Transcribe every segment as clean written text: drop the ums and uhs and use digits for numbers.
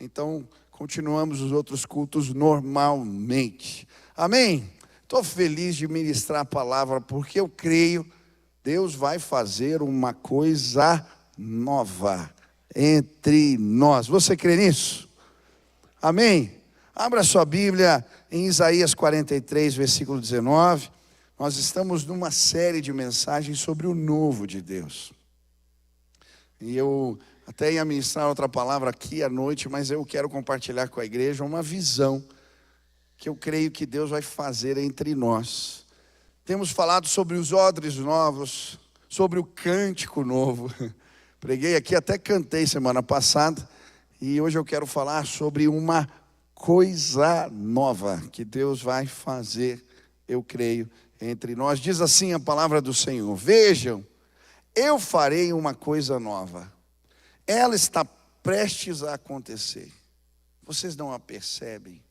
Então, continuamos os outros cultos normalmente. Amém? Estou feliz de ministrar a palavra, porque eu creio Deus vai fazer uma coisa nova entre nós. Você crê nisso? Amém? Abra sua Bíblia em Isaías 43, versículo 19. Nós estamos numa série de mensagens sobre o novo de Deus. E eu até ia ministrar outra palavra aqui à noite, mas eu quero compartilhar com a igreja uma visão que eu creio que Deus vai fazer entre nós. Temos falado sobre os odres novos, sobre o cântico novo. Preguei aqui, até cantei semana passada. E hoje eu quero falar sobre uma coisa nova que Deus vai fazer, eu creio, entre nós. Diz assim a palavra do Senhor: vejam, eu farei uma coisa nova. Ela está prestes a acontecer. Vocês não a percebem?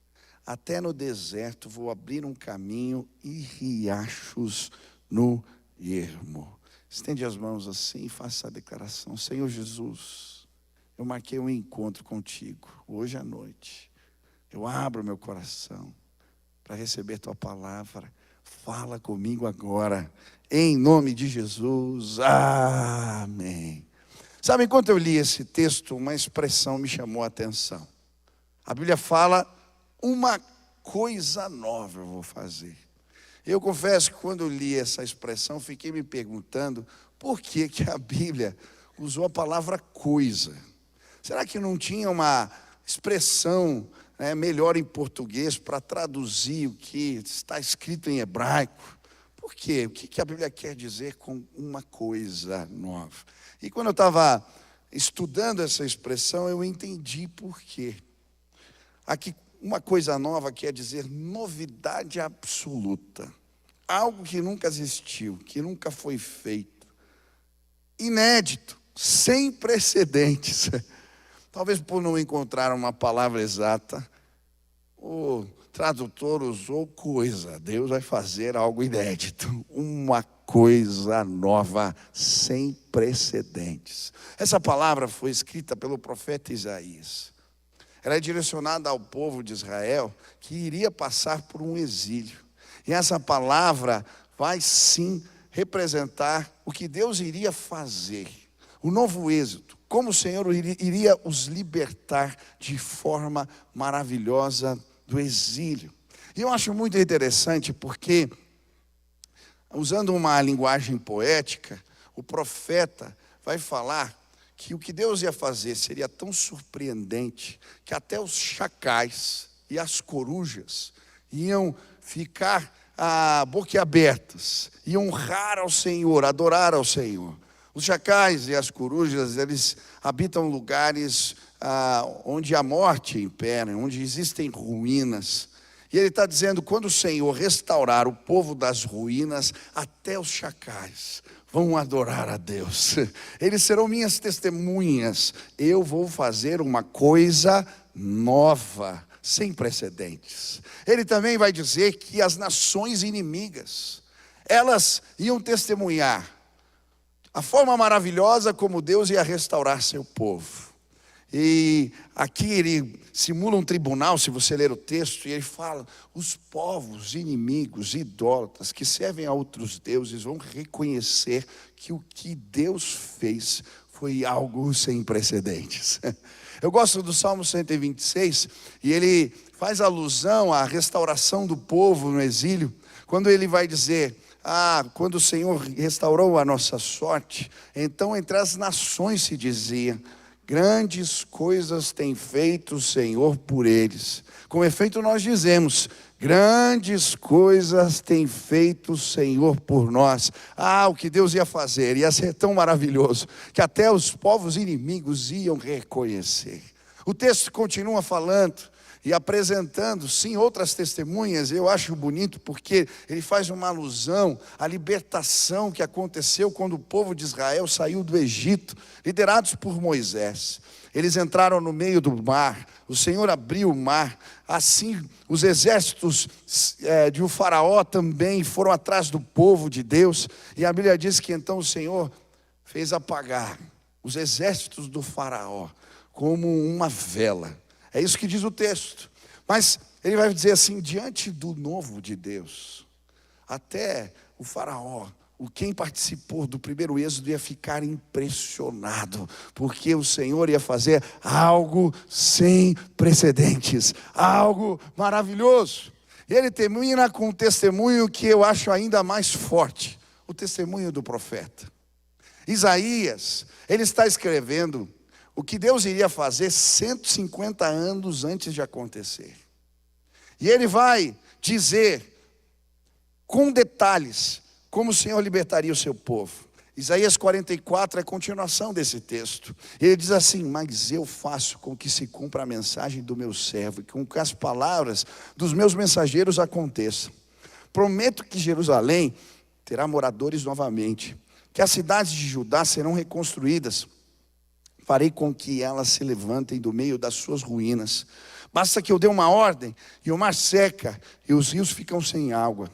Até no deserto vou abrir um caminho e riachos no ermo. Estende as mãos assim e faça a declaração: Senhor Jesus, eu marquei um encontro contigo hoje à noite. Eu abro meu coração para receber tua palavra. Fala comigo agora, em nome de Jesus. Amém. Sabe, enquanto eu li esse texto, uma expressão me chamou a atenção. A Bíblia fala: uma coisa nova eu vou fazer. Eu confesso que quando eu li essa expressão, fiquei me perguntando por que a Bíblia usou a palavra coisa. Será que não tinha uma expressão melhor em português para traduzir o que está escrito em hebraico? Por quê? O que a Bíblia quer dizer com uma coisa nova? E quando eu estava estudando essa expressão, eu entendi por quê. Aqui, uma coisa nova quer dizer novidade absoluta. Algo que nunca existiu, que nunca foi feito. Inédito, sem precedentes. Talvez por não encontrar uma palavra exata, o tradutor usou coisa. Deus vai fazer algo inédito, uma coisa nova, sem precedentes. Essa palavra foi escrita pelo profeta Isaías. Ela é direcionada ao povo de Israel que iria passar por um exílio. E essa palavra vai sim representar o que Deus iria fazer, o novo êxito, como o Senhor iria os libertar de forma maravilhosa do exílio. E eu acho muito interessante porque, usando uma linguagem poética, o profeta vai falar que o que Deus ia fazer seria tão surpreendente que até os chacais e as corujas iam ficar boquiabertas, iam honrar ao Senhor, adorar ao Senhor. Os chacais e as corujas, eles habitam lugares onde a morte impera, onde existem ruínas. E ele está dizendo: quando o Senhor restaurar o povo das ruínas, até os chacais vão adorar a Deus. Eles serão minhas testemunhas. Eu vou fazer uma coisa nova, sem precedentes. Ele também vai dizer que as nações inimigas, elas iam testemunhar a forma maravilhosa como Deus ia restaurar seu povo. E aqui ele simula um tribunal, se você ler o texto, e ele fala: os povos inimigos, idólatras, que servem a outros deuses, vão reconhecer que o que Deus fez foi algo sem precedentes. Eu gosto do Salmo 126, e ele faz alusão à restauração do povo no exílio, quando ele vai dizer: quando o Senhor restaurou a nossa sorte, então entre as nações se dizia: grandes coisas tem feito o Senhor por eles. Com efeito nós dizemos: grandes coisas tem feito o Senhor por nós. O que Deus ia fazer ia ser tão maravilhoso que até os povos inimigos iam reconhecer. O texto continua falando e apresentando, sim, outras testemunhas. Eu acho bonito porque ele faz uma alusão à libertação que aconteceu quando o povo de Israel saiu do Egito, liderados por Moisés. Eles entraram no meio do mar, o Senhor abriu o mar, assim os exércitos de um faraó também foram atrás do povo de Deus, e a Bíblia diz que então o Senhor fez apagar os exércitos do faraó como uma vela. É isso que diz o texto. Mas ele vai dizer assim: diante do novo de Deus, até o faraó, quem participou do primeiro êxodo, ia ficar impressionado, porque o Senhor ia fazer algo sem precedentes, algo maravilhoso. E ele termina com um testemunho que eu acho ainda mais forte, o testemunho do profeta Isaías. Ele está escrevendo o que Deus iria fazer 150 anos antes de acontecer. E ele vai dizer com detalhes como o Senhor libertaria o seu povo. Isaías 44 é a continuação desse texto. Ele diz assim: mas eu faço com que se cumpra a mensagem do meu servo, e com que as palavras dos meus mensageiros aconteçam. Prometo que Jerusalém terá moradores novamente, que as cidades de Judá serão reconstruídas. Farei com que elas se levantem do meio das suas ruínas. Basta que eu dê uma ordem, e o mar seca, e os rios ficam sem água.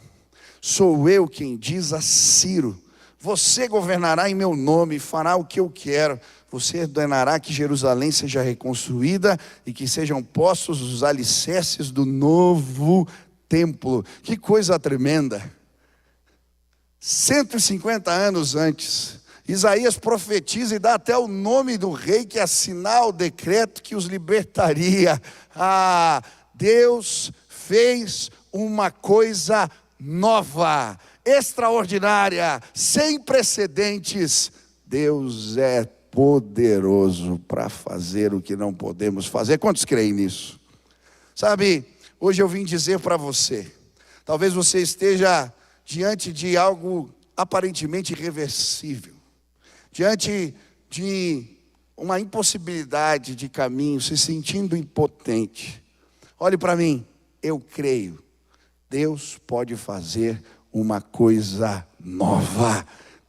Sou eu quem diz a Ciro: você governará em meu nome, fará o que eu quero. Você ordenará que Jerusalém seja reconstruída e que sejam postos os alicerces do novo templo. Que coisa tremenda! 150 anos antes, Isaías profetiza e dá até o nome do rei que assinar o decreto que os libertaria. Deus fez uma coisa nova, extraordinária, sem precedentes. Deus é poderoso para fazer o que não podemos fazer. Quantos creem nisso? Sabe, hoje eu vim dizer para você, talvez você esteja diante de algo aparentemente irreversível, diante de uma impossibilidade de caminho, se sentindo impotente. Olhe para mim, eu creio, Deus pode fazer uma coisa nova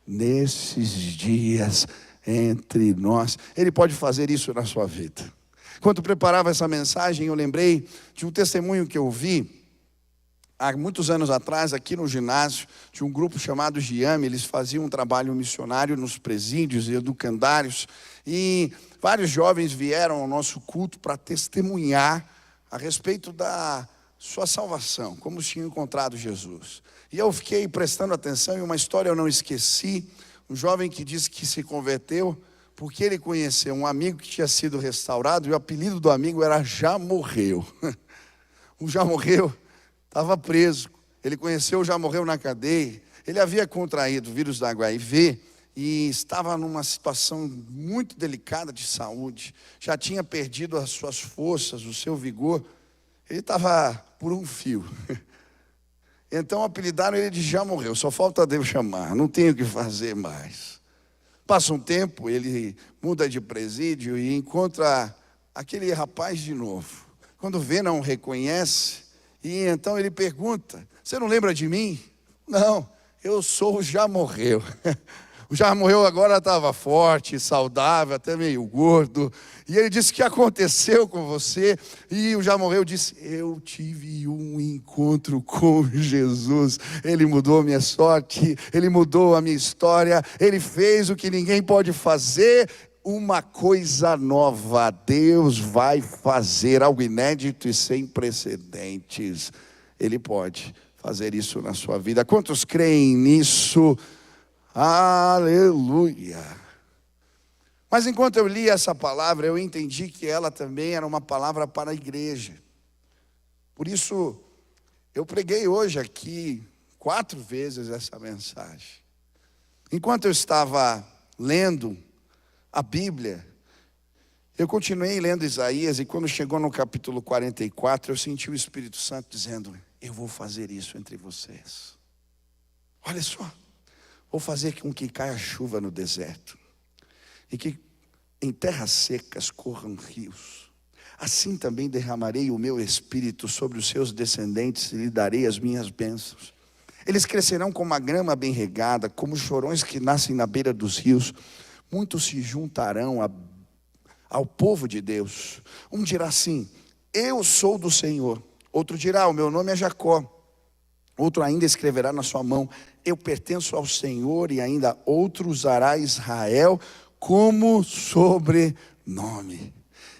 nesses dias entre nós. Ele pode fazer isso na sua vida. Enquanto preparava essa mensagem, eu lembrei de um testemunho que eu vi há muitos anos atrás, aqui no ginásio, de um grupo chamado Giame. Eles faziam um trabalho missionário nos presídios e educandários, e vários jovens vieram ao nosso culto para testemunhar a respeito da sua salvação, como tinham encontrado Jesus. E eu fiquei prestando atenção, e uma história eu não esqueci. Um jovem que disse que se converteu porque ele conheceu um amigo que tinha sido restaurado, e o apelido do amigo era Já Morreu. O Já Morreu estava preso, ele conheceu o Já Morreu na cadeia. Ele havia contraído o vírus da HIV e estava numa situação muito delicada de saúde, já tinha perdido as suas forças, o seu vigor. Ele estava por um fio. Então apelidaram ele de Já Morreu. Só falta Deus chamar, não tem o que fazer mais. Passa um tempo, ele muda de presídio e encontra aquele rapaz de novo. Quando vê, não reconhece, e então ele pergunta: você não lembra de mim? Não, eu sou o Já Morreu. O Já Morreu agora estava forte, saudável, até meio gordo. E ele disse: o que aconteceu com você? E o Já Morreu disse: eu tive um encontro com Jesus. Ele mudou a minha sorte, ele mudou a minha história, ele fez o que ninguém pode fazer. Uma coisa nova, Deus vai fazer algo inédito e sem precedentes. Ele pode fazer isso na sua vida. Quantos creem nisso? Aleluia! Mas enquanto eu li essa palavra, eu entendi que ela também era uma palavra para a igreja. Por isso, eu preguei hoje aqui 4 vezes essa mensagem. Enquanto eu estava lendo a Bíblia, eu continuei lendo Isaías, e quando chegou no capítulo 44, eu senti o Espírito Santo dizendo: eu vou fazer isso entre vocês. Olha só, vou fazer com que caia chuva no deserto, e que em terras secas corram rios. Assim também derramarei o meu espírito sobre os seus descendentes, e lhe darei as minhas bênçãos. Eles crescerão como a grama bem regada, como os chorões que nascem na beira dos rios. Muitos se juntarão ao povo de Deus. Um dirá assim: eu sou do Senhor. Outro dirá: o meu nome é Jacó. Outro ainda escreverá na sua mão: eu pertenço ao Senhor. E ainda outro usará Israel como sobrenome.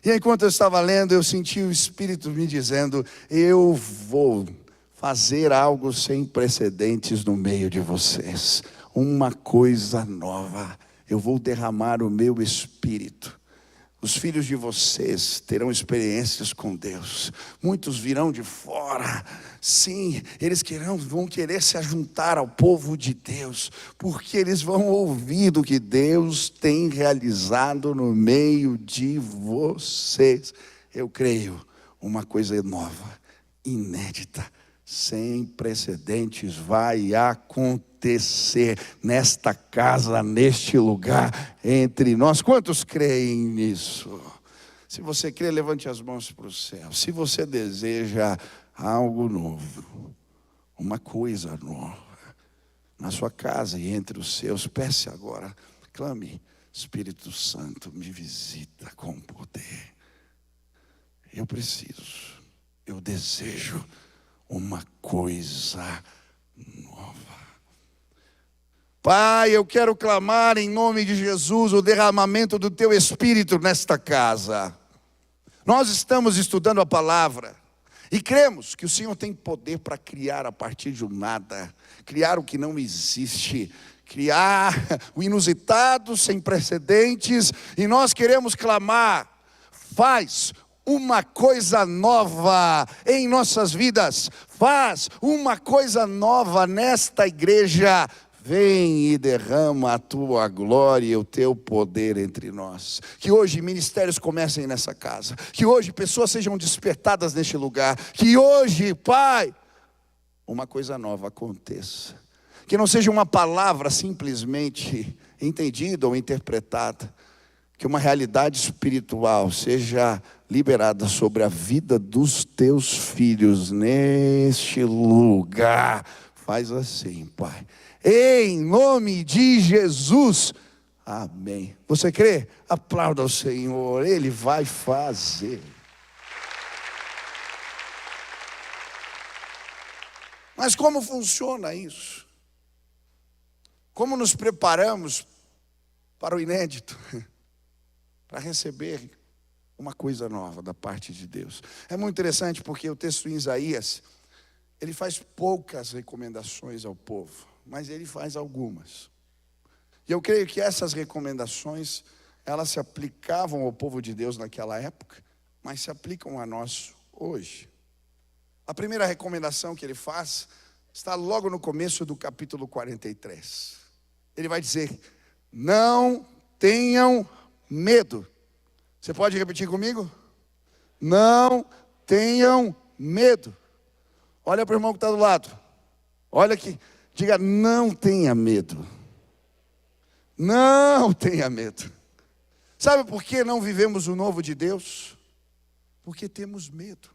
E enquanto eu estava lendo, eu senti o Espírito me dizendo: eu vou fazer algo sem precedentes no meio de vocês. Uma coisa nova. Eu vou derramar o meu Espírito. Os filhos de vocês terão experiências com Deus. Muitos virão de fora. Sim, eles vão querer se juntar ao povo de Deus, porque eles vão ouvir do que Deus tem realizado no meio de vocês. Eu creio, uma coisa nova, inédita, sem precedentes vai acontecer nesta casa, neste lugar, entre nós. Quantos creem nisso? Se você crê, levante as mãos para o céu. Se você deseja algo novo, uma coisa nova, na sua casa e entre os seus, peça agora, clame: Espírito Santo, me visita com poder. Eu preciso, eu desejo uma coisa nova. Pai, eu quero clamar em nome de Jesus o derramamento do Teu Espírito nesta casa. Nós estamos estudando a palavra e cremos que o Senhor tem poder para criar a partir de um nada, criar o que não existe, criar o inusitado, sem precedentes, e nós queremos clamar: faz uma coisa nova em nossas vidas, faz uma coisa nova nesta igreja. Vem e derrama a tua glória e o teu poder entre nós. Que hoje ministérios comecem nessa casa, que hoje pessoas sejam despertadas neste lugar, que hoje, Pai, uma coisa nova aconteça. Que não seja uma palavra simplesmente entendida ou interpretada, que uma realidade espiritual seja liberada sobre a vida dos teus filhos neste lugar. Faz assim, Pai, em nome de Jesus, amém. Você crê? Aplauda o Senhor, Ele vai fazer. Mas como funciona isso? Como nos preparamos para o inédito? Para receber uma coisa nova da parte de Deus. É muito interessante porque o texto em Isaías, ele faz poucas recomendações ao povo, mas ele faz algumas. E eu creio que essas recomendações, elas se aplicavam ao povo de Deus naquela época, mas se aplicam a nós hoje. A primeira recomendação que ele faz está logo no começo do capítulo 43. Ele vai dizer: não tenham medo. Você pode repetir comigo? Não tenham medo. Olha para o irmão que está do lado. Olha aqui. Diga: não tenha medo. Não tenha medo. Sabe por que não vivemos o novo de Deus? Porque temos medo.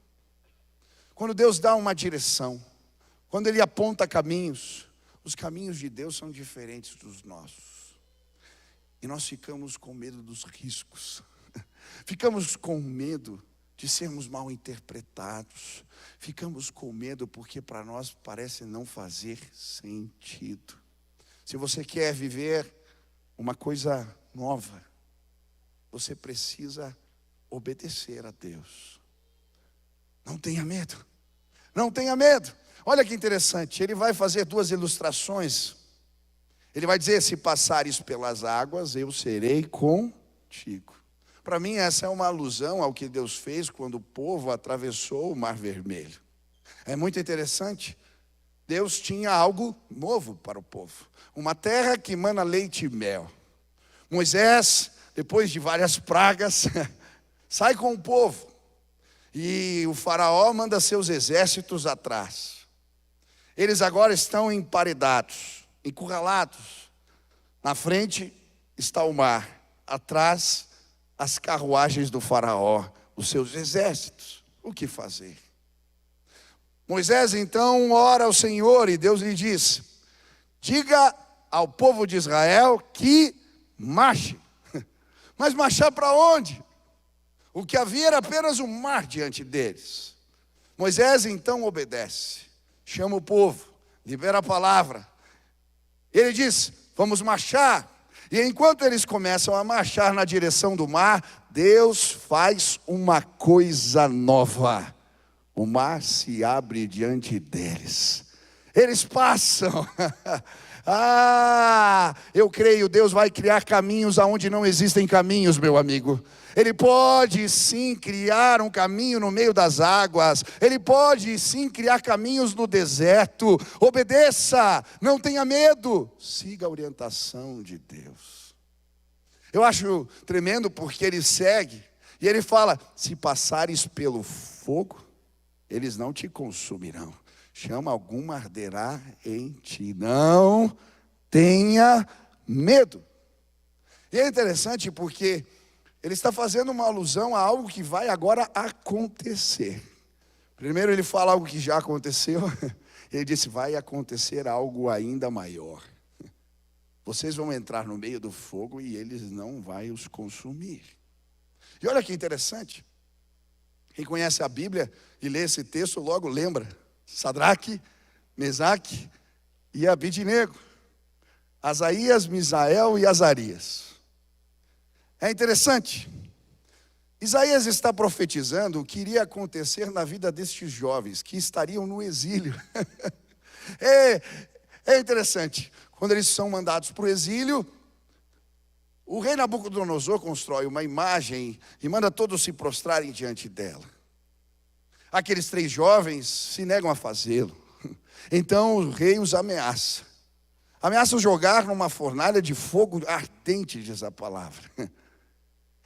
Quando Deus dá uma direção, quando Ele aponta caminhos, os caminhos de Deus são diferentes dos nossos. E nós ficamos com medo dos riscos. Ficamos com medo de sermos mal interpretados. Ficamos com medo porque para nós parece não fazer sentido. Se você quer viver uma coisa nova, você precisa obedecer a Deus. Não tenha medo. Não tenha medo. Olha que interessante, ele vai fazer duas ilustrações. Ele vai dizer: se passares pelas águas, eu serei contigo. Para mim essa é uma alusão ao que Deus fez quando o povo atravessou o Mar Vermelho. É muito interessante. Deus tinha algo novo para o povo. Uma terra que mana leite e mel. Moisés, depois de várias pragas, sai com o povo. E o faraó manda seus exércitos atrás. Eles agora estão emparedados, encurralados. Na frente está o mar. Atrás, as carruagens do faraó, os seus exércitos. O que fazer? Moisés então ora ao Senhor e Deus lhe diz: diga ao povo de Israel que marche. Mas marchar para onde? O que havia era apenas um mar diante deles. Moisés então obedece, chama o povo, libera a palavra. Ele diz: vamos marchar. E enquanto eles começam a marchar na direção do mar, Deus faz uma coisa nova. O mar se abre diante deles. Eles passam. Eu creio, Deus vai criar caminhos aonde não existem caminhos, meu amigo. Ele pode sim criar um caminho no meio das águas. Ele pode sim criar caminhos no deserto. Obedeça, não tenha medo. Siga a orientação de Deus. Eu acho tremendo porque ele segue. E ele fala, se passares pelo fogo, eles não te consumirão. Chama alguma arderá em ti. Não tenha medo. E é interessante porque ele está fazendo uma alusão a algo que vai agora acontecer. Primeiro ele fala algo que já aconteceu. Ele disse, vai acontecer algo ainda maior. Vocês vão entrar no meio do fogo e eles não vão os consumir. E olha que interessante. Quem conhece a Bíblia e lê esse texto logo lembra. Sadraque, Mesaque e Abidnego. Asaías, Misael e Azarias. É interessante. Isaías está profetizando o que iria acontecer na vida destes jovens que estariam no exílio. É interessante. Quando eles são mandados para o exílio, o rei Nabucodonosor constrói uma imagem e manda todos se prostrarem diante dela. Aqueles 3 jovens se negam a fazê-lo. Então o rei os ameaça. Ameaça jogar numa fornalha de fogo ardente, diz a palavra.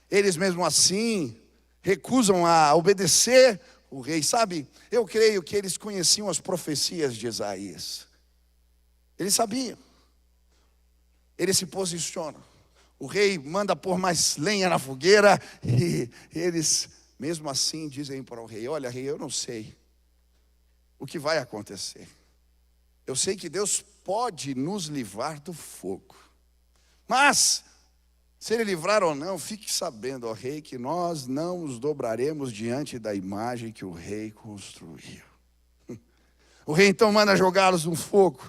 Eles mesmo assim recusam a obedecer o rei. Sabe, eu creio que eles conheciam as profecias de Isaías. Eles sabiam. Eles se posicionam. O rei manda pôr mais lenha na fogueira e eles, mesmo assim, dizem para o rei, olha rei, eu não sei o que vai acontecer. Eu sei que Deus pode nos livrar do fogo. Mas, se ele livrar ou não, fique sabendo, ó rei, que nós não nos dobraremos diante da imagem que o rei construiu. O rei então manda jogá-los no fogo.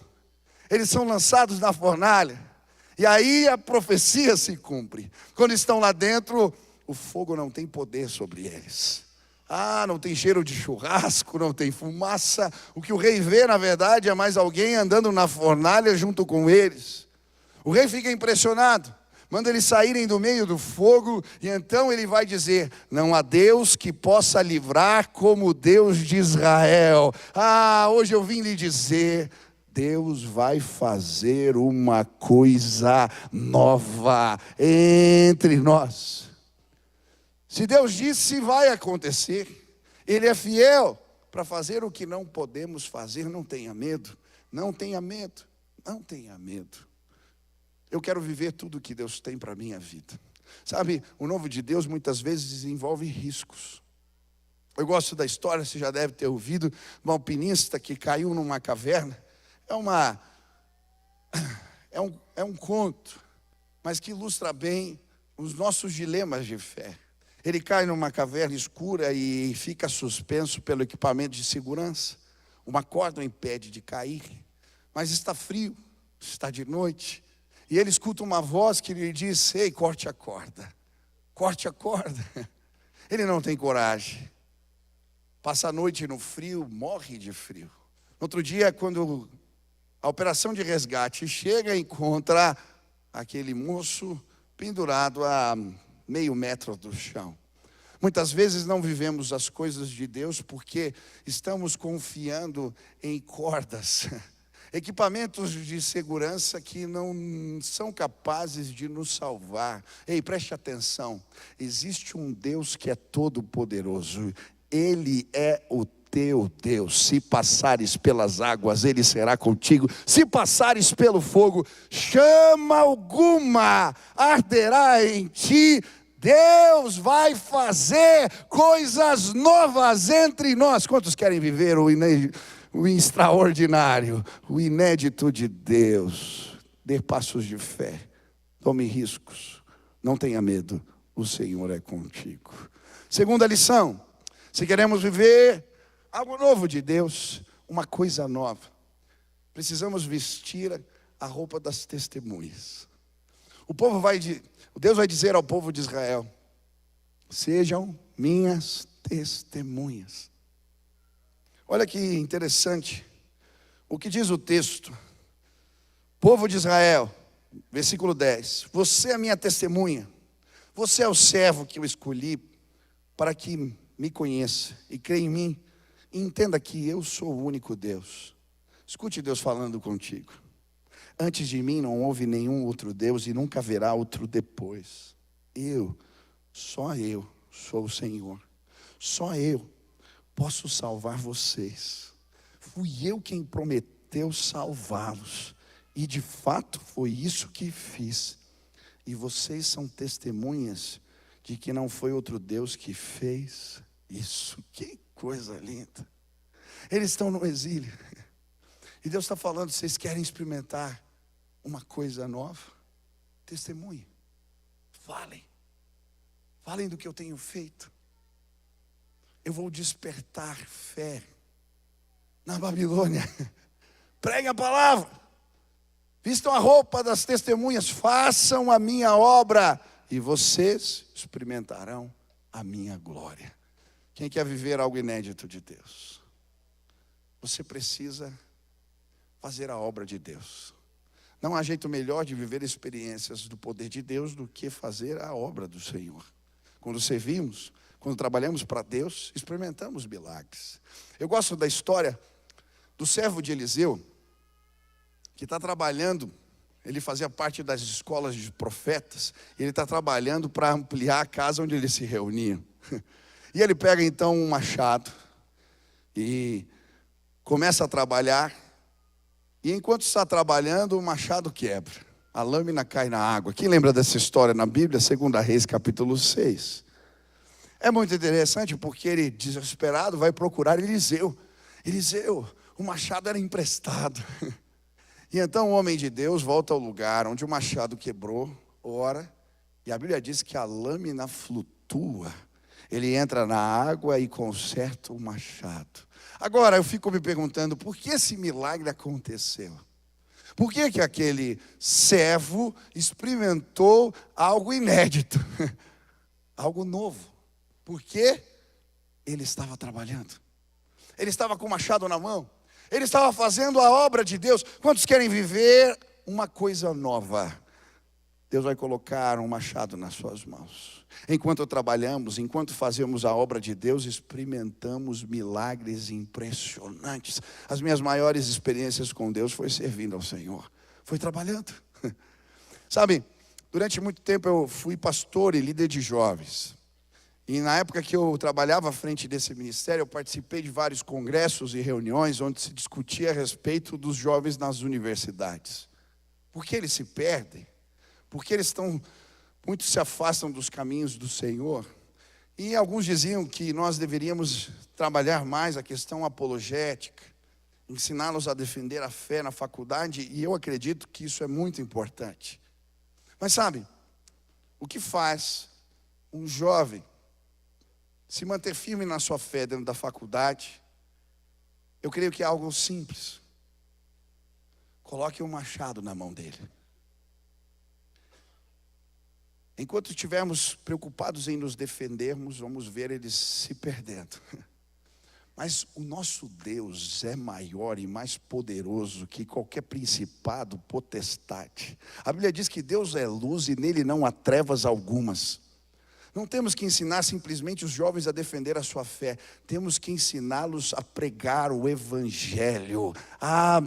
Eles são lançados na fornalha. E aí a profecia se cumpre. Quando estão lá dentro, o fogo não tem poder sobre eles. Não tem cheiro de churrasco, não tem fumaça. O que o rei vê, na verdade, é mais alguém andando na fornalha junto com eles. O rei fica impressionado. Manda eles saírem do meio do fogo. E então ele vai dizer, não há Deus que possa livrar como o Deus de Israel. Hoje eu vim lhe dizer, Deus vai fazer uma coisa nova entre nós. Se Deus disse, vai acontecer. Ele é fiel para fazer o que não podemos fazer. Não tenha medo, não tenha medo, não tenha medo. Eu quero viver tudo o que Deus tem para a minha vida. Sabe, o novo de Deus muitas vezes envolve riscos. Eu gosto da história, você já deve ter ouvido, de um alpinista que caiu numa caverna. É um conto, mas que ilustra bem os nossos dilemas de fé. Ele cai numa caverna escura e fica suspenso pelo equipamento de segurança. Uma corda o impede de cair, mas está frio, está de noite. E ele escuta uma voz que lhe diz, ei, corte a corda, corte a corda. Ele não tem coragem. Passa a noite no frio, morre de frio. No outro dia, quando a operação de resgate chega e encontra aquele moço pendurado a meio metro do chão. Muitas vezes não vivemos as coisas de Deus porque estamos confiando em cordas, equipamentos de segurança que não são capazes de nos salvar. Ei, preste atenção, existe um Deus que é todo poderoso, Ele é o teu Deus. Se passares pelas águas, Ele será contigo. Se passares pelo fogo, chama alguma arderá em ti. Deus vai fazer coisas novas entre nós. Quantos querem viver o extraordinário, o inédito de Deus? Dê passos de fé, tome riscos, não tenha medo, o Senhor é contigo. Segunda lição, se queremos viver algo novo de Deus, uma coisa nova, precisamos vestir a roupa das testemunhas. Deus vai dizer ao povo de Israel, sejam minhas testemunhas. Olha que interessante o que diz o texto. Povo de Israel, versículo 10: você é a minha testemunha, você é o servo que eu escolhi para que me conheça e creia em mim, e entenda que eu sou o único Deus. Escute Deus falando contigo. Antes de mim não houve nenhum outro Deus e nunca haverá outro depois. Só eu sou o Senhor. Só eu posso salvar vocês. Fui eu quem prometeu salvá-los. E de fato foi isso que fiz. E vocês são testemunhas de que não foi outro Deus que fez isso. Que coisa linda. Eles estão no exílio. E Deus está falando: vocês querem experimentar uma coisa nova? Testemunhe. Falem do que eu tenho feito. Eu vou despertar fé na Babilônia. Preguem a palavra. Vistam a roupa das testemunhas. Façam a minha obra. E vocês experimentarão a minha glória. Quem quer viver algo inédito de Deus? Você precisa fazer a obra de Deus. Não há jeito melhor de viver experiências do poder de Deus do que fazer a obra do Senhor. Quando servimos, quando trabalhamos para Deus, experimentamos milagres. Eu gosto da história do servo de Eliseu, que está trabalhando. Ele fazia parte das escolas de profetas. Ele está trabalhando para ampliar a casa onde eles se reuniam. E ele pega então um machado e começa a trabalhar. E enquanto está trabalhando, o machado quebra. A lâmina cai na água. Quem lembra dessa história na Bíblia? 2 Reis, capítulo 6. É muito interessante porque ele, desesperado, vai procurar Eliseu. Eliseu, o machado era emprestado. E então o homem de Deus volta ao lugar onde o machado quebrou, ora, e a Bíblia diz que a lâmina flutua. Ele entra na água e conserta o machado. Agora eu fico me perguntando, por que esse milagre aconteceu? Por que aquele servo experimentou algo inédito? Algo novo? Porque ele estava trabalhando. Ele estava com o machado na mão. Ele estava fazendo a obra de Deus. Quantos querem viver uma coisa nova? Deus vai colocar um machado nas suas mãos. Enquanto trabalhamos, enquanto fazemos a obra de Deus, experimentamos milagres impressionantes. As minhas maiores experiências com Deus foi servindo ao Senhor, foi trabalhando. Sabe, durante muito tempo eu fui pastor e líder de jovens. E na época que eu trabalhava à frente desse ministério, eu participei de vários congressos e reuniões onde se discutia a respeito dos jovens nas universidades. Por que eles se perdem? Porque eles muitos se afastam dos caminhos do Senhor. E alguns diziam que nós deveríamos trabalhar mais a questão apologética, ensiná-los a defender a fé na faculdade, e eu acredito que isso é muito importante. Mas sabe, o que faz um jovem se manter firme na sua fé dentro da faculdade? Eu creio que é algo simples. Coloque um machado na mão dele. Enquanto estivermos preocupados em nos defendermos, vamos ver eles se perdendo. Mas o nosso Deus é maior e mais poderoso que qualquer principado, potestade. A Bíblia diz que Deus é luz e nele não há trevas algumas. Não temos que ensinar simplesmente os jovens a defender a sua fé. Temos que ensiná-los a pregar o Evangelho.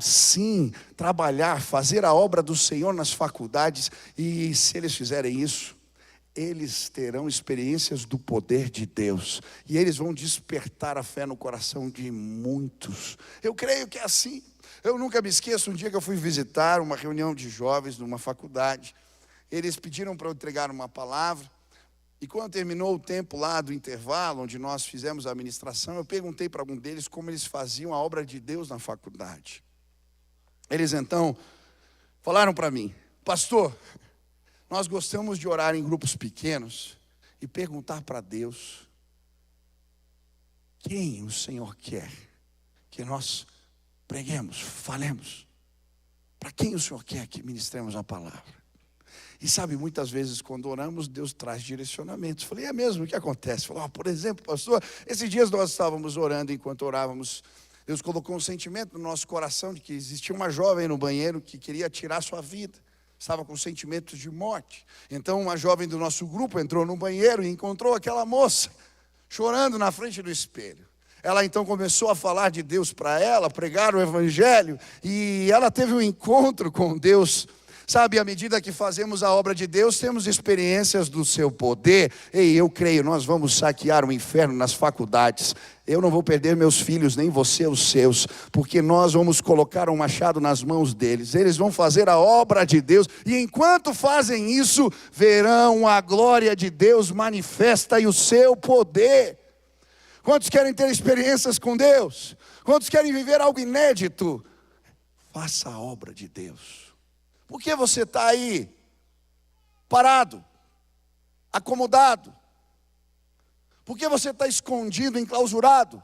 Sim, trabalhar, fazer a obra do Senhor nas faculdades. E se eles fizerem isso, eles terão experiências do poder de Deus. E eles vão despertar a fé no coração de muitos. Eu creio que é assim. Eu nunca me esqueço, um dia que eu fui visitar uma reunião de jovens numa faculdade. Eles pediram para eu entregar uma palavra. E quando terminou o tempo lá do intervalo, onde nós fizemos a administração, eu perguntei para algum deles como eles faziam a obra de Deus na faculdade. Eles então falaram para mim: pastor, nós gostamos de orar em grupos pequenos e perguntar para Deus quem o Senhor quer que nós preguemos, falemos. Para quem o Senhor quer que ministremos a palavra? E sabe, muitas vezes quando oramos, Deus traz direcionamentos. Falei, é mesmo? O que acontece? Falei, por exemplo, pastor, esses dias nós estávamos orando, enquanto orávamos, Deus colocou um sentimento no nosso coração de que existia uma jovem no banheiro que queria tirar sua vida. Estava com sentimentos de morte. Então uma jovem do nosso grupo entrou no banheiro e encontrou aquela moça chorando na frente do espelho. Ela então começou a falar de Deus para ela, pregar o evangelho, e ela teve um encontro com Deus. Sabe, à medida que fazemos a obra de Deus, temos experiências do seu poder. Ei, eu creio, nós vamos saquear o inferno nas faculdades. Eu não vou perder meus filhos, nem você os seus, porque nós vamos colocar um machado nas mãos deles. Eles vão fazer a obra de Deus, e enquanto fazem isso, verão a glória de Deus manifesta e o seu poder. Quantos querem ter experiências com Deus? Quantos querem viver algo inédito? Faça a obra de Deus. Por que você está aí, parado, acomodado? Por que você está escondido, enclausurado?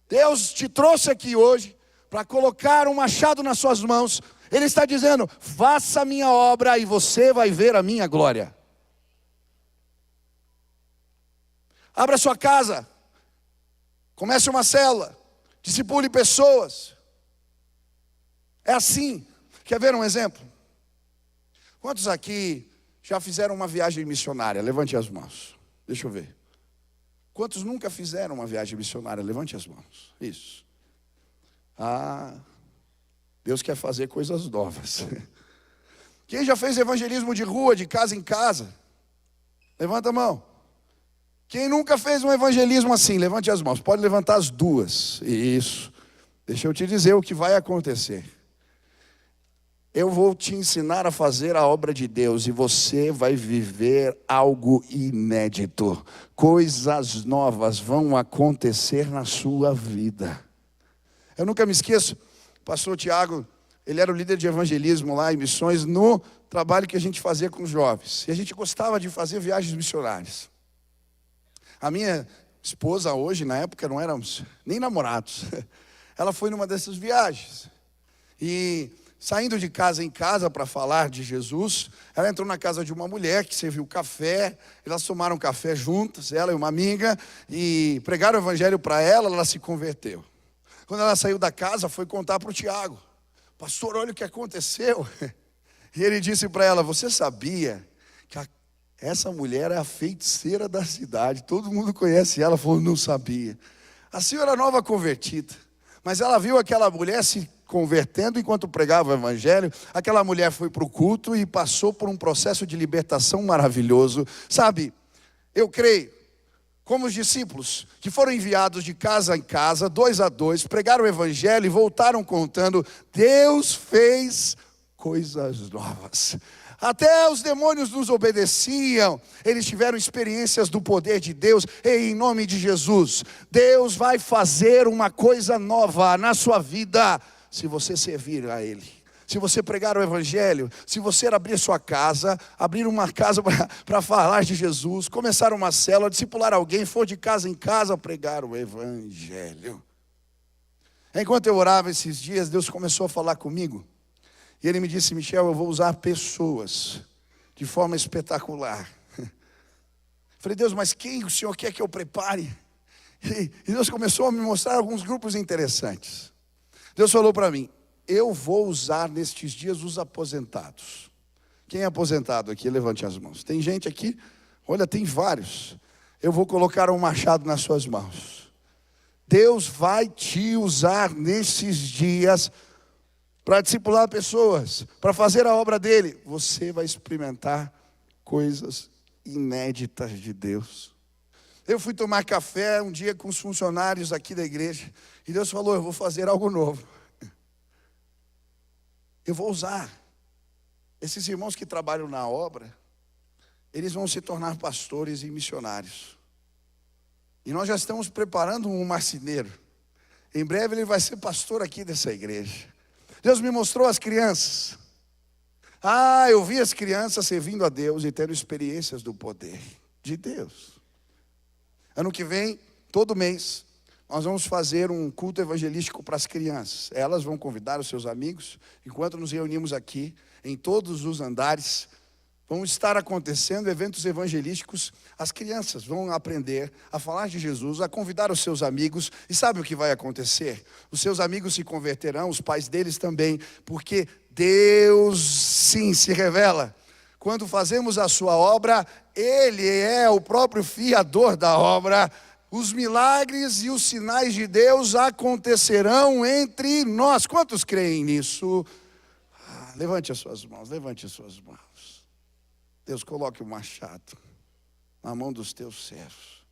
Deus te trouxe aqui hoje para colocar um machado nas suas mãos. Ele está dizendo, faça a minha obra e você vai ver a minha glória. Abra sua casa. Comece uma célula, discipule pessoas. É assim. Quer ver um exemplo? Quantos aqui já fizeram uma viagem missionária? Levante as mãos. Deixa eu ver. Quantos nunca fizeram uma viagem missionária? Levante as mãos. Isso. Deus quer fazer coisas novas. Quem já fez evangelismo de rua, de casa em casa? Levanta a mão. Quem nunca fez um evangelismo assim? Levante as mãos. Pode levantar as duas. Isso. Deixa eu te dizer o que vai acontecer. Eu vou te ensinar a fazer a obra de Deus e você vai viver algo inédito. Coisas novas vão acontecer na sua vida. Eu nunca me esqueço, o pastor Tiago, ele era o líder de evangelismo lá em missões no trabalho que a gente fazia com os jovens. E a gente gostava de fazer viagens missionárias. A minha esposa hoje, na época, não éramos nem namorados. Ela foi numa dessas viagens. E saindo de casa em casa para falar de Jesus, ela entrou na casa de uma mulher que serviu café. Elas tomaram café juntas, ela e uma amiga, e pregaram o evangelho para ela, ela se converteu. Quando ela saiu da casa, foi contar para o Tiago. Pastor, olha o que aconteceu. E ele disse para ela, você sabia que essa mulher é a feiticeira da cidade, todo mundo conhece ela? Falou, não sabia. A senhora nova convertida, mas ela viu aquela mulher se convertendo enquanto pregava o evangelho. Aquela mulher foi para o culto e passou por um processo de libertação maravilhoso. Sabe, eu creio, como os discípulos que foram enviados de casa em casa, 2 a 2, pregaram o evangelho e voltaram contando, Deus fez coisas novas. Até os demônios nos obedeciam. Eles tiveram experiências do poder de Deus. E em nome de Jesus, Deus vai fazer uma coisa nova na sua vida, se você servir a Ele. Se você pregar o evangelho, se você abrir sua casa, abrir uma casa para falar de Jesus, começar uma célula, discipular alguém, for de casa em casa pregar o evangelho. Enquanto eu orava esses dias, Deus começou a falar comigo. E Ele me disse, Michel, eu vou usar pessoas de forma espetacular. Falei, Deus, mas quem o Senhor quer que eu prepare? E Deus começou a me mostrar alguns grupos interessantes. Deus falou para mim, eu vou usar nestes dias os aposentados. Quem é aposentado aqui? Levante as mãos. Tem gente aqui? Olha, tem vários. Eu vou colocar um machado nas suas mãos. Deus vai te usar nesses dias para discipular pessoas, para fazer a obra dele. Você vai experimentar coisas inéditas de Deus. Eu fui tomar café um dia com os funcionários aqui da igreja, e Deus falou, eu vou fazer algo novo. Eu vou usar esses irmãos que trabalham na obra, eles vão se tornar pastores e missionários. E nós já estamos preparando um marceneiro. Em breve ele vai ser pastor aqui dessa igreja. Deus me mostrou as crianças. Eu vi as crianças servindo a Deus e tendo experiências do poder de Deus. Ano que vem, todo mês, nós vamos fazer um culto evangelístico para as crianças. Elas vão convidar os seus amigos. Enquanto nos reunimos aqui, em todos os andares, vão estar acontecendo eventos evangelísticos. As crianças vão aprender a falar de Jesus, a convidar os seus amigos. E sabe o que vai acontecer? Os seus amigos se converterão, os pais deles também, porque Deus sim se revela. Quando fazemos a sua obra, Ele é o próprio fiador da obra. Os milagres e os sinais de Deus acontecerão entre nós. Quantos creem nisso? Levante as suas mãos, levante as suas mãos. Deus, coloque o machado na mão dos teus servos,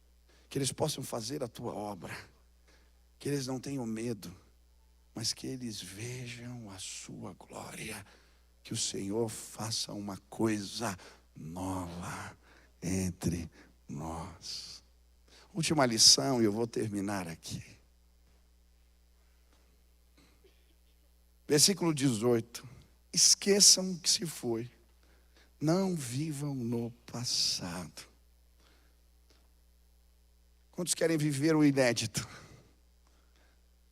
que eles possam fazer a tua obra, que eles não tenham medo, mas que eles vejam a sua glória, que o Senhor faça uma coisa nova entre nós. Última lição, e eu vou terminar aqui. Versículo 18. Esqueçam o que se foi. Não vivam no passado. Quantos querem viver o inédito?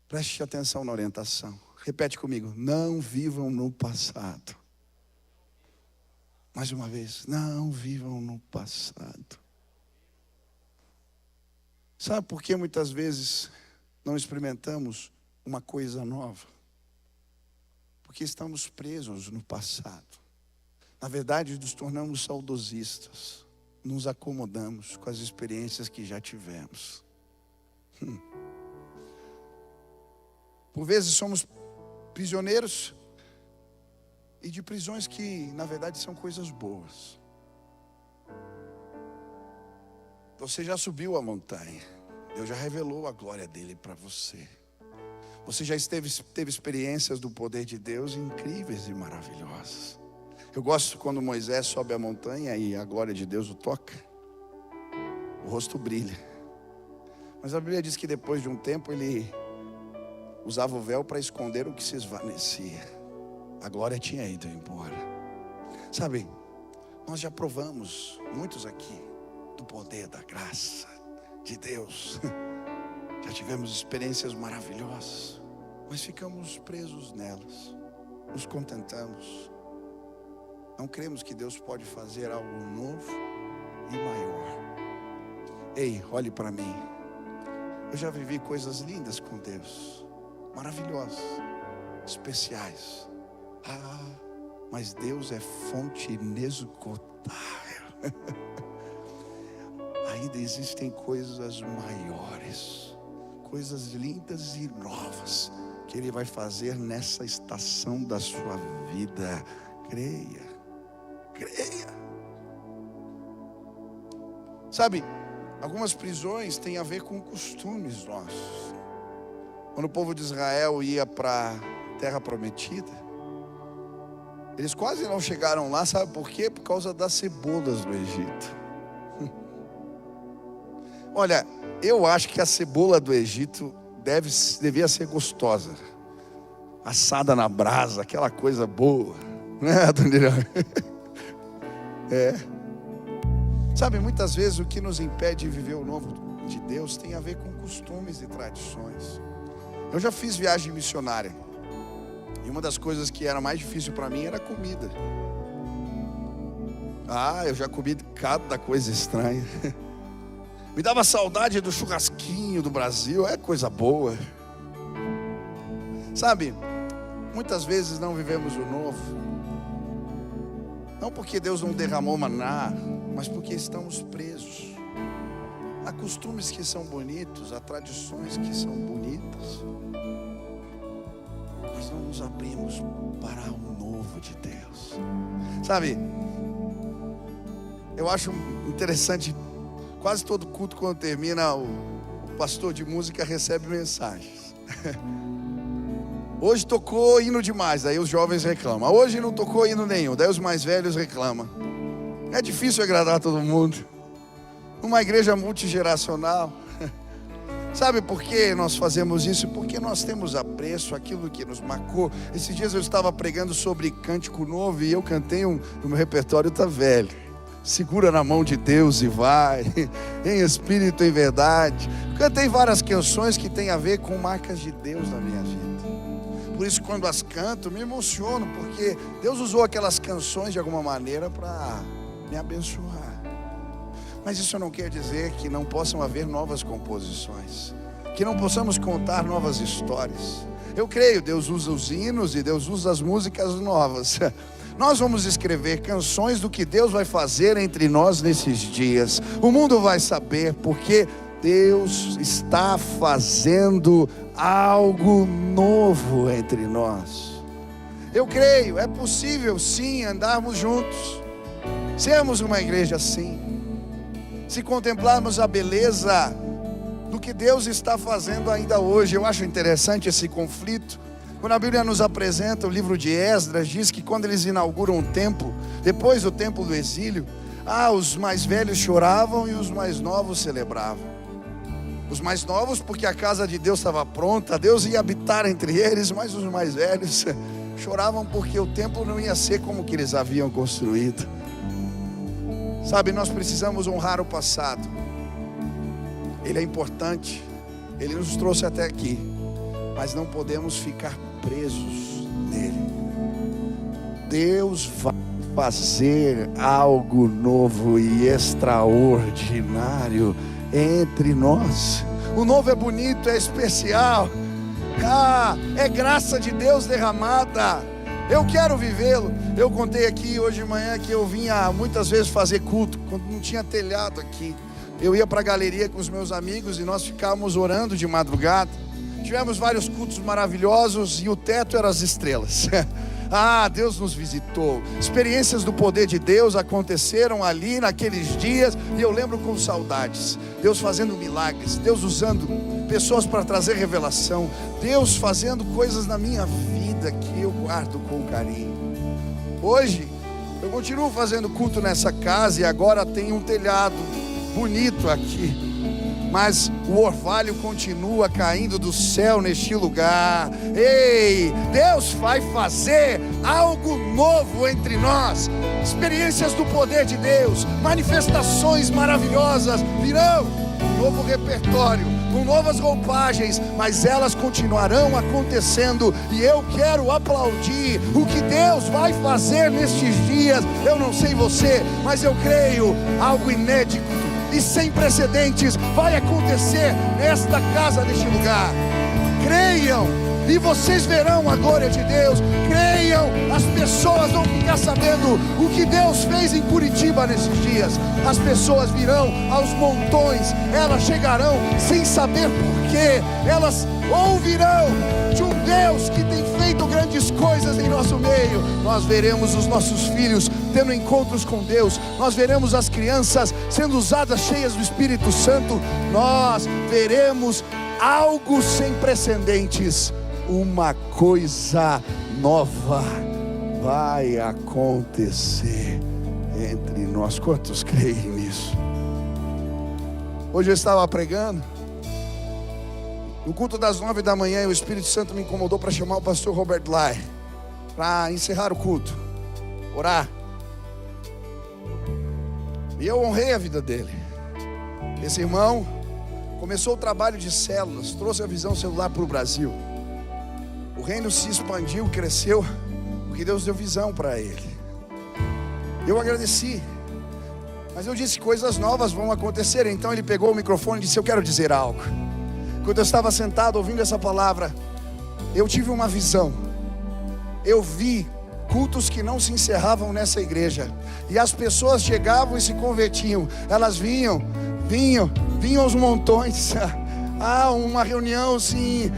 Preste atenção na orientação. Repete comigo. Não vivam no passado. Mais uma vez. Não vivam no passado. Sabe por que muitas vezes não experimentamos uma coisa nova? Porque estamos presos no passado. Na verdade, nos tornamos saudosistas. Nos acomodamos com as experiências que já tivemos. Por vezes somos prisioneiros e de prisões que, na verdade, são coisas boas. Você já subiu a montanha. Deus já revelou a glória dele para você. Você já teve experiências do poder de Deus incríveis e maravilhosas. Eu gosto quando Moisés sobe a montanha e a glória de Deus o toca. O rosto brilha. Mas a Bíblia diz que depois de um tempo ele usava o véu para esconder o que se esvanecia. A glória tinha ido embora. Sabe, nós já provamos, muitos aqui, do poder da graça de Deus. Já tivemos experiências maravilhosas, mas ficamos presos nelas. Nos contentamos. Não cremos que Deus pode fazer algo novo e maior. Ei, olhe para mim. Eu já vivi coisas lindas com Deus, maravilhosas, especiais. Mas Deus é fonte inesgotável. Ainda existem coisas maiores, coisas lindas e novas que Ele vai fazer nessa estação da sua vida. Creia. Sabe, algumas prisões têm a ver com costumes nossos. Quando o povo de Israel ia para a terra prometida, eles quase não chegaram lá, sabe por quê? Por causa das cebolas do Egito. Olha, eu acho que a cebola do Egito devia ser gostosa, assada na brasa, aquela coisa boa, né, Daniel? Sabe, muitas vezes o que nos impede de viver o novo de Deus tem a ver com costumes e tradições. Eu já fiz viagem missionária e uma das coisas que era mais difícil para mim era a comida. Eu já comi cada coisa estranha. Me dava saudade do churrasquinho do Brasil, é coisa boa. Sabe, muitas vezes não vivemos o novo, não porque Deus não derramou maná, mas porque estamos presos. Há costumes que são bonitos, há tradições que são bonitas. Nós não nos abrimos para o novo de Deus. Sabe, eu acho interessante, quase todo culto quando termina, o pastor de música recebe mensagens. Hoje tocou hino demais, daí os jovens reclamam. Hoje não tocou hino nenhum, daí os mais velhos reclamam. É difícil agradar todo mundo. Uma igreja multigeracional. Sabe por que nós fazemos isso? Porque nós temos apreço àquilo que nos marcou. Esses dias eu estava pregando sobre cântico novo e eu cantei, o meu repertório está velho. segura na mão de Deus e vai, em espírito e em verdade. Cantei várias canções que têm a ver com marcas de Deus na minha vida. Por isso, quando as canto, me emociono, porque Deus usou aquelas canções de alguma maneira para me abençoar. Mas isso não quer dizer que não possam haver novas composições, que não possamos contar novas histórias. Eu creio, Deus usa os hinos e Deus usa as músicas novas. Nós vamos escrever canções do que Deus vai fazer entre nós nesses dias. O mundo vai saber, porque Deus está fazendo algo novo entre nós. Eu creio, é possível sim andarmos juntos, sermos uma igreja assim, se contemplarmos a beleza do que Deus está fazendo ainda hoje. Eu acho interessante esse conflito. Quando a Bíblia nos apresenta o livro de Esdras, diz que quando eles inauguram o templo, depois do templo do exílio, os mais velhos choravam e os mais novos celebravam. Os mais novos porque a casa de Deus estava pronta, Deus ia habitar entre eles, mas os mais velhos choravam porque o templo não ia ser como que eles haviam construído. Sabe, nós precisamos honrar o passado. Ele é importante, ele nos trouxe até aqui, mas não podemos ficar presos nele. Deus vai fazer algo novo e extraordinário entre nós. O novo é bonito, é especial, é graça de Deus derramada. Eu quero vivê-lo. Eu contei aqui hoje de manhã que eu vinha muitas vezes fazer culto quando não tinha telhado aqui. Eu ia para a galeria com os meus amigos e nós ficávamos orando de madrugada. Tivemos vários cultos maravilhosos e o teto era as estrelas. Deus nos visitou. Experiências do poder de Deus aconteceram ali naqueles dias e eu lembro com saudades. Deus fazendo milagres, Deus usando pessoas para trazer revelação, Deus fazendo coisas na minha vida que eu guardo com carinho. Hoje eu continuo fazendo culto nessa casa e agora tem um telhado bonito aqui, mas o orvalho continua caindo do céu neste lugar. Ei, Deus vai fazer algo novo entre nós. Experiências do poder de Deus, manifestações maravilhosas virão. Novo repertório, com novas roupagens, mas elas continuarão acontecendo. E eu quero aplaudir o que Deus vai fazer nestes dias. Eu não sei você, mas eu creio algo inédito e sem precedentes vai acontecer nesta casa, neste lugar. Creiam e vocês verão a glória de Deus. Creiam, as pessoas vão ficar sabendo o que Deus fez em Curitiba nesses dias. As pessoas virão aos montões, elas chegarão sem saber porquê, elas ouvirão de um Deus que tem feito grandes coisas em nosso meio. Nós veremos os nossos filhos tendo encontros com Deus, nós veremos as crianças sendo usadas cheias do Espírito Santo, nós veremos algo sem precedentes. Uma coisa nova vai acontecer entre nós. Quantos creem nisso? Hoje eu estava pregando no culto das 9 da manhã e o Espírito Santo me incomodou para chamar o pastor Robert Lai para encerrar o culto, orar. E eu honrei a vida dele. Esse irmão começou o trabalho de células, trouxe a visão celular para o Brasil. O reino se expandiu, cresceu, porque Deus deu visão para ele. Eu agradeci, mas eu disse: coisas novas vão acontecer. Então ele pegou o microfone e disse: eu quero dizer algo. Quando eu estava sentado ouvindo essa palavra, eu tive uma visão. Eu vi cultos que não se encerravam nessa igreja, e as pessoas chegavam e se convertiam. Elas vinham aos montões. Uma reunião assim,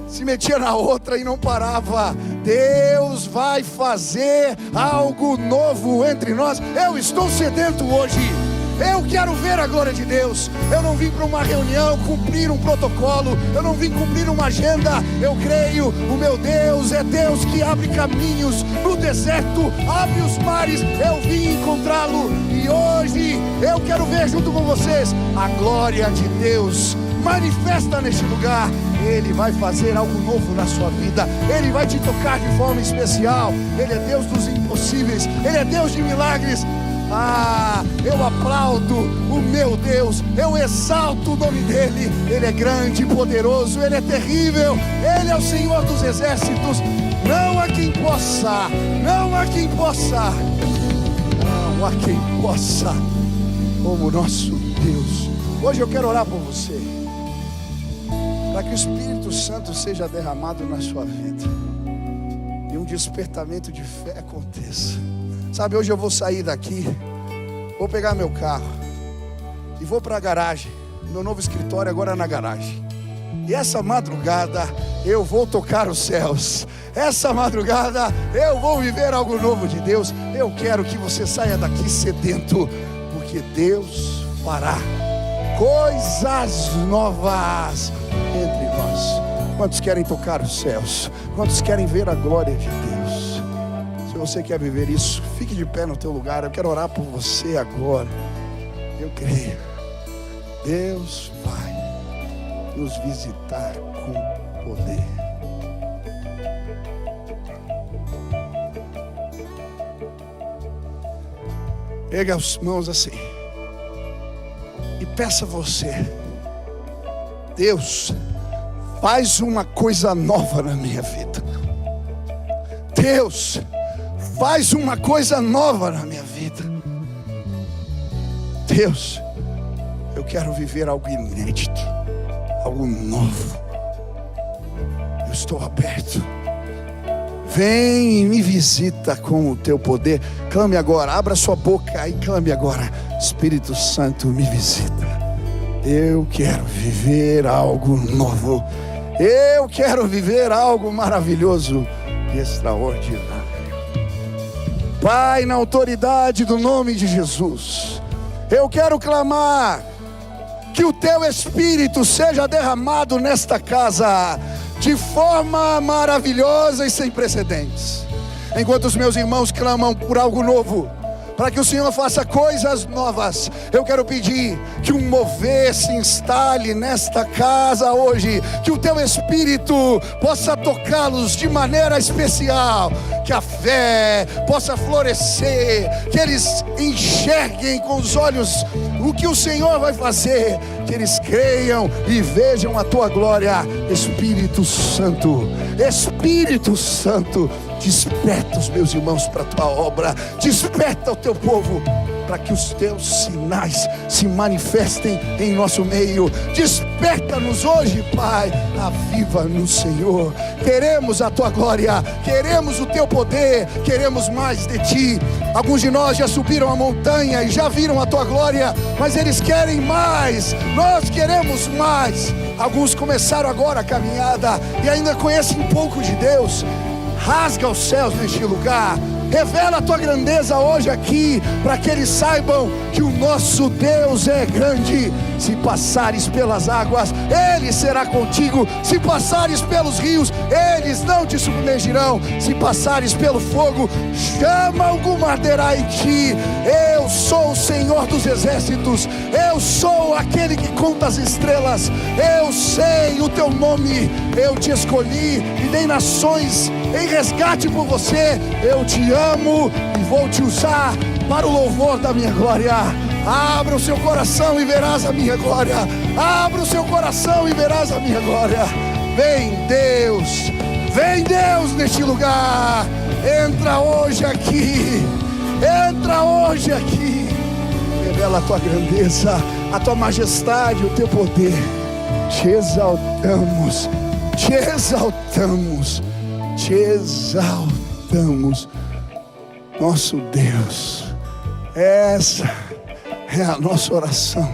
se metia na outra e não parava. Deus vai fazer algo novo entre nós. Eu estou sedento hoje. Eu quero ver a glória de Deus. Eu não vim para uma reunião cumprir um protocolo, eu não vim cumprir uma agenda. Eu creio, o meu Deus é Deus que abre caminhos no deserto, abre os mares. Eu vim encontrá-lo e hoje eu quero ver junto com vocês a glória de Deus manifesta neste lugar. Ele vai fazer algo novo na sua vida. Ele vai te tocar de forma especial. Ele é Deus dos impossíveis, Ele é Deus de milagres. Eu aplaudo o meu Deus, eu exalto o nome dEle. Ele é grande e poderoso, Ele é terrível, Ele é o Senhor dos exércitos. Não há quem possa, não há quem possa, não há quem possa como o nosso Deus. Hoje eu quero orar por você, para que o Espírito Santo seja derramado na sua vida e um despertamento de fé aconteça. Sabe, hoje eu vou sair daqui, vou pegar meu carro e vou para a garagem. Meu novo escritório agora é na garagem. E essa madrugada eu vou tocar os céus. Essa madrugada eu vou viver algo novo de Deus. Eu quero que você saia daqui sedento, porque Deus fará coisas novas entre nós. Quantos querem tocar os céus? Quantos querem ver a glória de Deus? Se você quer viver isso, fique de pé no teu lugar. Eu quero orar por você agora. Eu creio, Deus vai nos visitar com poder. Pega as mãos assim e peça a você: Deus, faz uma coisa nova na minha vida. Deus, faz uma coisa nova na minha vida. Deus, eu quero viver algo inédito, algo novo. Eu estou aberto. Vem e me visita com o teu poder. Clame agora, abra sua boca e clame agora: Espírito Santo, me visita. Eu quero viver algo novo. Eu quero viver algo maravilhoso e extraordinário. Pai, na autoridade do nome de Jesus, eu quero clamar que o teu Espírito seja derramado nesta casa de forma maravilhosa e sem precedentes. Enquanto os meus irmãos clamam por algo novo, para que o Senhor faça coisas novas, eu quero pedir que um mover se instale nesta casa hoje, que o teu Espírito possa tocá-los de maneira especial, que a fé possa florescer, que eles enxerguem com os olhos o que o Senhor vai fazer, que eles creiam e vejam a tua glória. Espírito Santo, Espírito Santo, desperta os meus irmãos para a tua obra, desperta o teu povo, para que os teus sinais se manifestem em nosso meio. Desperta-nos hoje, Pai, aviva-nos, Senhor. Queremos a tua glória, queremos o teu poder, queremos mais de ti. Alguns de nós já subiram a montanha e já viram a tua glória, mas eles querem mais, nós queremos mais. Alguns começaram agora a caminhada e ainda conhecem um pouco de Deus. Rasga os céus neste lugar, revela a tua grandeza hoje aqui, para que eles saibam que o nosso Deus é grande. Se passares pelas águas, Ele será contigo. Se passares pelos rios, eles não te submergirão. Se passares pelo fogo, chama alguma arderá em ti. Eu sou o Senhor dos exércitos, eu sou aquele que conta as estrelas. Eu sei o teu nome, eu te escolhi e dei nações em resgate por você. Eu te amo e vou te usar para o louvor da minha glória. Abra o seu coração e verás a minha glória. Abra o seu coração e verás a minha glória. Vem Deus neste lugar. Entra hoje aqui, entra hoje aqui. Revela a tua grandeza, a tua majestade, o teu poder. Te exaltamos, te exaltamos, te exaltamos, nosso Deus. Essa é a nossa oração,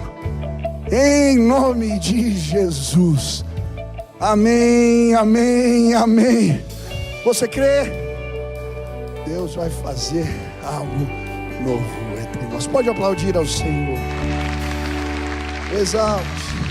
em nome de Jesus. Amém, amém, amém. Você crê? Deus vai fazer algo novo entre nós. Pode aplaudir ao Senhor. Exalte.